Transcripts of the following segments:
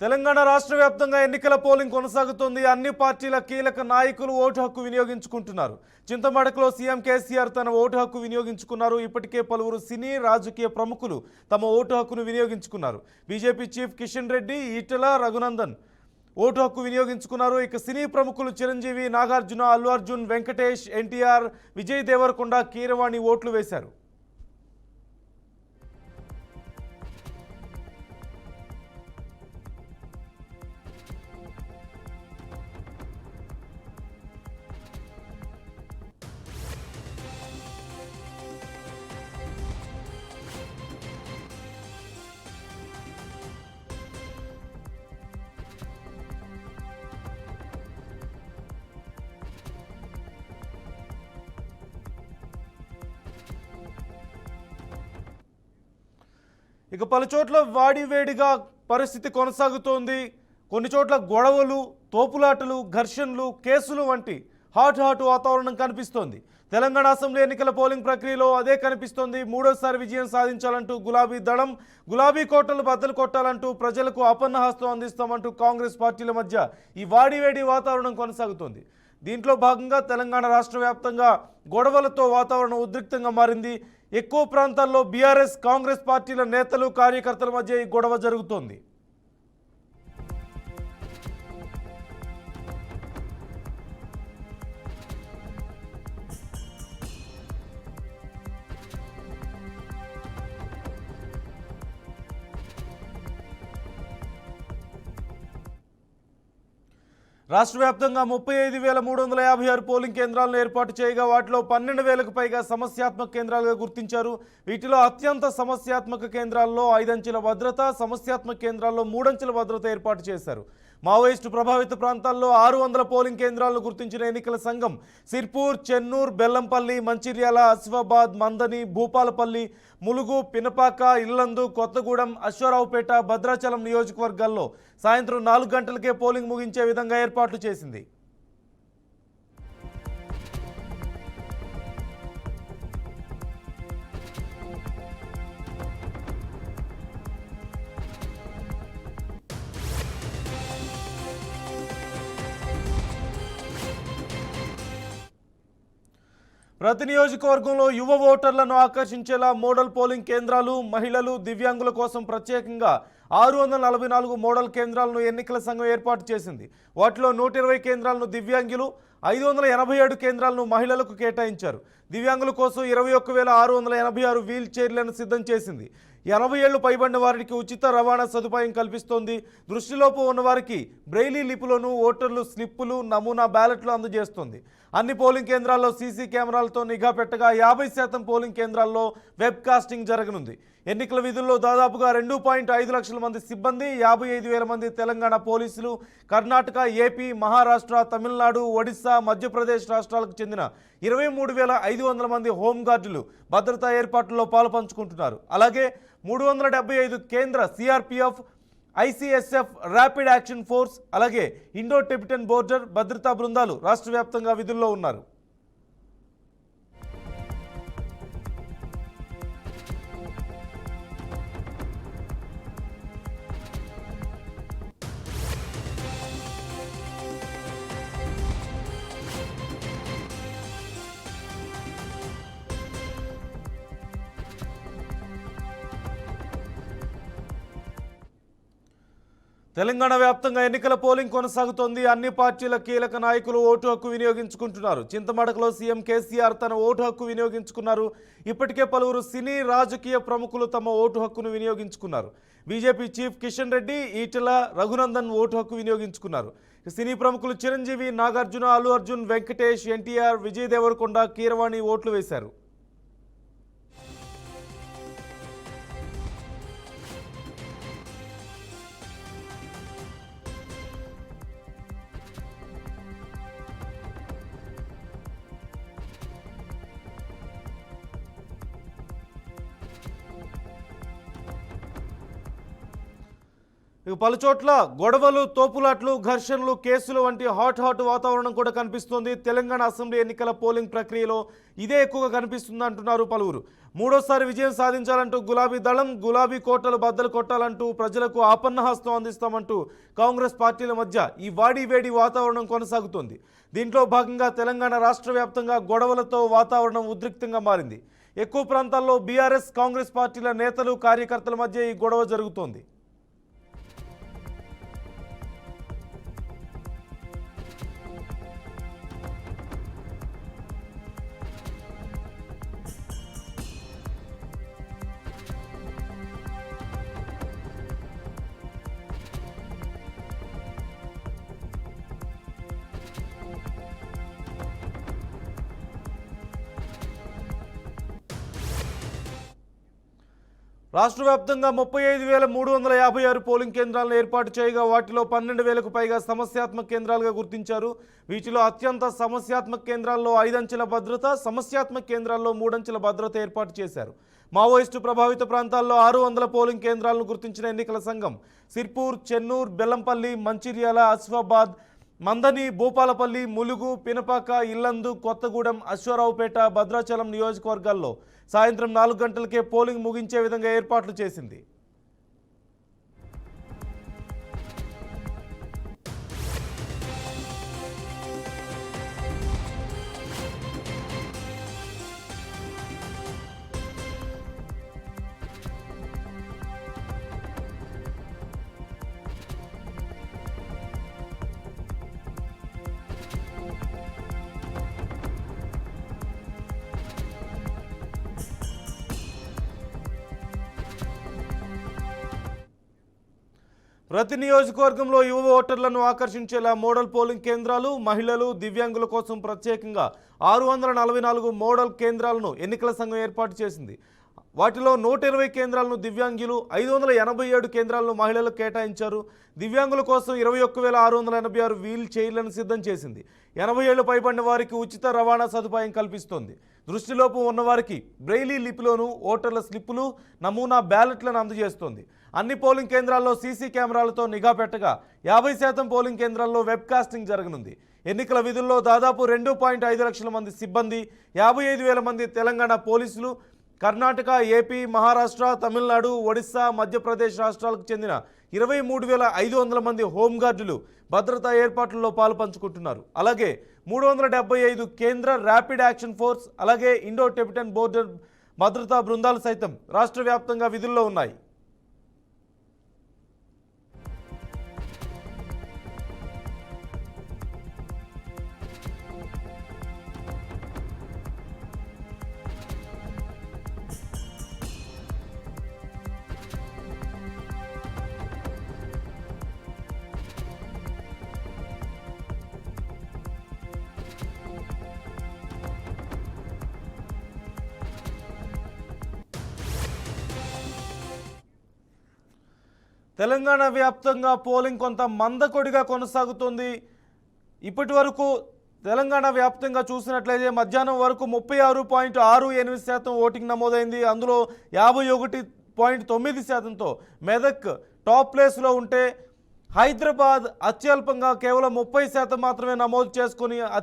తెలంగాణ రాష్ట్ర వ్యాప్తంగా ఎన్నికల పోలింగ్ కొనసాగుతోంది. అన్ని పార్టీల కీలక నాయకులు ఓటు హక్కు వినియోగించుకుంటున్నారు. చింతమడకలో సీఎం కేసీఆర్ తన ఓటు హక్కు వినియోగించుకున్నారు. ఇప్పటికే పలువురు సినీ రాజకీయ ప్రముఖులు తమ ఓటు హక్కును వినియోగించుకున్నారు. BJP chief Kishan Reddy, Etela, Raghunandan vote హక్కు వినియోగించుకున్నారు. ఇక సినీ ప్రముఖులు చిరంజీవి, నాగార్జున, అల్లు అర్జున్, వెంకటేష్, ఎన్టీఆర్, విజయ్ దేవరకొండ, కీరవాణి ఓట్లు వేశారు. ఇక పలు చోట్ల వాడివేడిగా పరిస్థితి కొనసాగుతోంది. కొన్ని చోట్ల గొడవలు, తోపులాటలు, ఘర్షణలు, కేసులు వంటి హాట్ వాతావరణం కనిపిస్తోంది. తెలంగాణ అసెంబ్లీ ఎన్నికల పోలింగ్ ప్రక్రియలో అదే కనిపిస్తోంది. మూడోసారి విజయం సాధించాలంటూ గులాబీ దళం, గులాబీ కోటలు బద్దలు కొట్టాలంటూ ప్రజలకు అపన్నహస్తం అందిస్తామంటూ కాంగ్రెస్ పార్టీల మధ్య ఈ వాడివేడి వాతావరణం కొనసాగుతోంది. దీంట్లో భాగంగా తెలంగాణ రాష్ట్ర వ్యాప్తంగా గొడవలతో వాతావరణం ఉద్రిక్తంగా మారింది. ఎక్కువ ప్రాంతాల్లో బీఆర్ఎస్, కాంగ్రెస్ పార్టీల నేతలు, కార్యకర్తల మధ్య ఈ గొడవ జరుగుతోంది. రాష్ట్ర వ్యాప్తంగా 35,356 పోలింగ్ కేంద్రాలను ఏర్పాటు చేయగా వాటిలో 12,000కు పైగా సమస్యాత్మక కేంద్రాలుగా గుర్తించారు. వీటిలో అత్యంత సమస్యాత్మక కేంద్రాల్లో 5 అంచెల భద్రత, సమస్యాత్మక కేంద్రాల్లో 3 అంచెల భద్రత ఏర్పాటు చేశారు. మావోయిస్టు ప్రభావిత ప్రాంతాల్లో 600 పోలింగ్ కేంద్రాలను గుర్తించిన ఎన్నికల సంఘం సిర్పూర్, చెన్నూర్, బెల్లంపల్లి, మంచిర్యాల, ఆసిఫాబాద్, మందని, భూపాలపల్లి, ములుగు, పినపాక, ఇల్లందు, కొత్తగూడెం, అశ్వారావుపేట, భద్రాచలం నియోజకవర్గాల్లో సాయంత్రం 4 గంటలకే పోలింగ్ ముగించే విధంగా ఏర్పాట్లు చేసింది. ప్రతి నియోజకవర్గంలో యువ ఓటర్లను ఆకర్షించేలా మోడల్ పోలింగ్ కేంద్రాలు, మహిళలు, దివ్యాంగుల కోసం ప్రత్యేకంగా 644 మోడల్ కేంద్రాలను ఎన్నికల సంఘం ఏర్పాటు చేసింది. వాటిలో 120 కేంద్రాలను దివ్యాంగులు, 587 కేంద్రాలను మహిళలకు కేటాయించారు. దివ్యాంగుల కోసం 21,686 వీల్ చైర్లను సిద్ధం చేసింది. 80 ఏళ్లు పైబడిన వారికి ఉచిత రవాణా సదుపాయం కల్పిస్తోంది. దృష్టిలోపు ఉన్నవారికి బ్రెయిలీ లిపిలోనూ ఓటర్లు స్లిప్పులు, నమూనా బ్యాలెట్లు అందజేస్తోంది. అన్ని పోలింగ్ కేంద్రాల్లో సీసీ కెమెరాలతో నిఘా పెట్టగా 50% పోలింగ్ కేంద్రాల్లో వెబ్ కాస్టింగ్ జరగనుంది. ఎన్నికల విధుల్లో దాదాపుగా 2.5 లక్షల మంది సిబ్బంది, 55,000 మంది తెలంగాణ పోలీసులు, కర్ణాటక, ఏపీ, మహారాష్ట్ర, తమిళనాడు, ఒడిశా, మధ్యప్రదేశ్ రాష్ట్రాలకు చెందిన 23,500 మంది హోంగార్డులు భద్రతా ఏర్పాట్లలో పాలుపంచుకుంటున్నారు. అలాగే 375 కేంద్ర సిఆర్పిఎఫ్, ఐసీఎస్ఎఫ్, ర్యాపిడ్ యాక్షన్ ఫోర్స్, అలాగే ఇండో టిబెటన్ బోర్డర్ భద్రతా బృందాలు రాష్ట్ర వ్యాప్తంగా విధుల్లో ఉన్నారు. తెలంగాణ వ్యాప్తంగా ఎన్నికల పోలింగ్ కొనసాగుతోంది. అన్ని పార్టీల కీలక నాయకులు ఓటు హక్కు వినియోగించుకుంటున్నారు. చింతమడకలో సీఎం కేసీఆర్ తన ఓటు హక్కు వినియోగించుకున్నారు. ఇప్పటికే పలువురు సినీ రాజకీయ ప్రముఖులు తమ ఓటు హక్కును వినియోగించుకున్నారు. BJP chief Kishan Reddy, Etela, Raghunandan vote హక్కు వినియోగించుకున్నారు. సినీ ప్రముఖులు చిరంజీవి, నాగార్జున, అల్లు అర్జున్, వెంకటేష్, ఎన్టీఆర్, విజయ్ దేవరకొండ, కీరవాణి ఓట్లు వేశారు. ఇక పలుచోట్ల గొడవలు, తోపులాట్లు, ఘర్షణలు, కేసులు వంటి హాట్ వాతావరణం కూడా కనిపిస్తోంది. తెలంగాణ అసెంబ్లీ ఎన్నికల పోలింగ్ ప్రక్రియలో ఇదే ఎక్కువగా కనిపిస్తుంది అంటున్నారు పలువురు. మూడోసారి విజయం సాధించాలంటూ గులాబీ దళం, గులాబీ కోటలు బద్దలు కొట్టాలంటూ ప్రజలకు ఆపన్నహస్తం అందిస్తామంటూ కాంగ్రెస్ పార్టీల మధ్య ఈ వేడి వాతావరణం కొనసాగుతోంది. దీంట్లో భాగంగా తెలంగాణ రాష్ట్ర వ్యాప్తంగా గొడవలతో వాతావరణం ఉద్రిక్తంగా మారింది. ఎక్కువ ప్రాంతాల్లో బీఆర్ఎస్, కాంగ్రెస్ పార్టీల నేతలు, కార్యకర్తల మధ్య ఈ గొడవ జరుగుతోంది. రాష్ట్ర వ్యాప్తంగా 35,356 పోలింగ్ కేంద్రాలను ఏర్పాటు చేయగా వాటిలో 12,000కు పైగా సమస్యాత్మక కేంద్రాలుగా గుర్తించారు. వీటిలో అత్యంత సమస్యాత్మక కేంద్రాల్లో 5 అంచెల భద్రత, సమస్యాత్మక కేంద్రాల్లో 3 అంచెల భద్రత ఏర్పాటు చేశారు. మావోయిస్టు ప్రభావిత ప్రాంతాల్లో 600 పోలింగ్ కేంద్రాలను గుర్తించిన ఎన్నికల సంఘం సిర్పూర్, చెన్నూర్, బెల్లంపల్లి, మంచిర్యాల, ఆసిఫాబాద్, మందని, భూపాలపల్లి, ములుగు, పినపాక, ఇల్లందు, కొత్తగూడెం, అశ్వారావుపేట, భద్రాచలం నియోజకవర్గాల్లో సాయంత్రం 4 గంటలకే పోలింగ్ ముగించే విధంగా ఏర్పాట్లు చేసింది. ప్రతి నియోజకవర్గంలో యువ ఓటర్లను ఆకర్షించేలా మోడల్ పోలింగ్ కేంద్రాలు, మహిళలు, దివ్యాంగుల కోసం ప్రత్యేకంగా 644 మోడల్ కేంద్రాలను ఎన్నికల సంఘం ఏర్పాటు చేసింది. వాటిలో 120 కేంద్రాలను దివ్యాంగులు, 587 కేంద్రాలను మహిళలకు కేటాయించారు. దివ్యాంగుల కోసం 21,686 వీల్ చైర్లను సిద్ధం చేసింది. 80 ఏళ్లు పైబడిన వారికి ఉచిత రవాణా సదుపాయం కల్పిస్తోంది. దృష్టిలోపం ఉన్నవారికి బ్రెయిలీ లిపిలోను ఓటర్ల స్లిప్పులు, నమూనా బ్యాలెట్లను అందజేస్తోంది. అన్ని పోలింగ్ కేంద్రాల్లో సీసీ కెమెరాలతో నిఘా పెట్టగా 50% పోలింగ్ కేంద్రాల్లో వెబ్కాస్టింగ్ జరగనుంది. ఎన్నికల విధుల్లో దాదాపు 2.5 లక్షల మంది సిబ్బంది, 55,000 మంది తెలంగాణ పోలీసులు, కర్ణాటక, ఏపీ, మహారాష్ట్ర, తమిళనాడు, ఒడిశా, మధ్యప్రదేశ్ రాష్ట్రాలకు చెందిన 23,500 మంది హోంగార్డులు భద్రతా ఏర్పాట్లలో పాలు పంచుకుంటున్నారు. అలాగే 375 కేంద్ర ర్యాపిడ్ యాక్షన్ ఫోర్స్, అలాగే ఇండో టిబెటన్ బోర్డర్ భద్రతా బృందాలు సైతం రాష్ట్ర వ్యాప్తంగా విధుల్లో ఉన్నాయి. తెలంగాణ వ్యాప్తంగా పోలింగ్ కొంత మందకొడిగా కొనసాగుతోంది. ఇప్పటి వరకు తెలంగాణ వ్యాప్తంగా చూసినట్లయితే మధ్యాహ్నం వరకు 36.68% ఓటింగ్ నమోదైంది. అందులో 51.9%తో మెదక్ టాప్ ప్లేస్లో ఉంటే హైదరాబాద్ అత్యల్పంగా కేవలం 30% మాత్రమే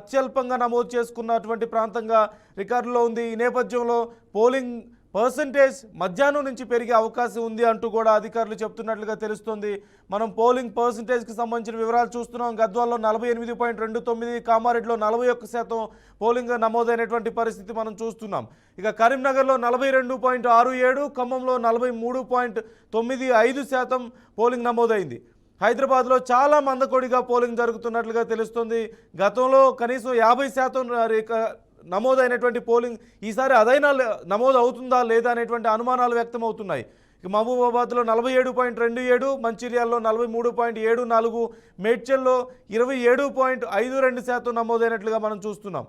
అత్యల్పంగా నమోదు చేసుకున్నటువంటి ప్రాంతంగా రికార్డులో ఉంది. ఈ నేపథ్యంలో పోలింగ్ పర్సంటేజ్ మధ్యాహ్నం నుంచి పెరిగే అవకాశం ఉంది అంటూ కూడా అధికారులు చెప్తున్నట్లుగా తెలుస్తుంది. మనం పోలింగ్ పర్సంటేజ్కి సంబంధించిన వివరాలు చూస్తున్నాం. గద్వాల్లో 48.29, కామారెడ్డిలో 41% పోలింగ్ నమోదైనటువంటి పరిస్థితి మనం చూస్తున్నాం. ఇక కరీంనగర్లో 42.67, ఖమ్మంలో 43.95% పోలింగ్ నమోదైంది. హైదరాబాద్లో చాలా మందకొడిగా పోలింగ్ జరుగుతున్నట్లుగా తెలుస్తుంది. గతంలో కనీసం 50% నమోదైనటువంటి పోలింగ్ ఈసారి అదైనా నమోదు అవుతుందా లేదా అనేటువంటి అనుమానాలు వ్యక్తమవుతున్నాయి. ఇక మహబూబాబాద్లో 47.27, మంచిర్యాలలో 43.74, మేడ్చల్లో 27.52% నమోదైనట్లుగా మనం చూస్తున్నాం.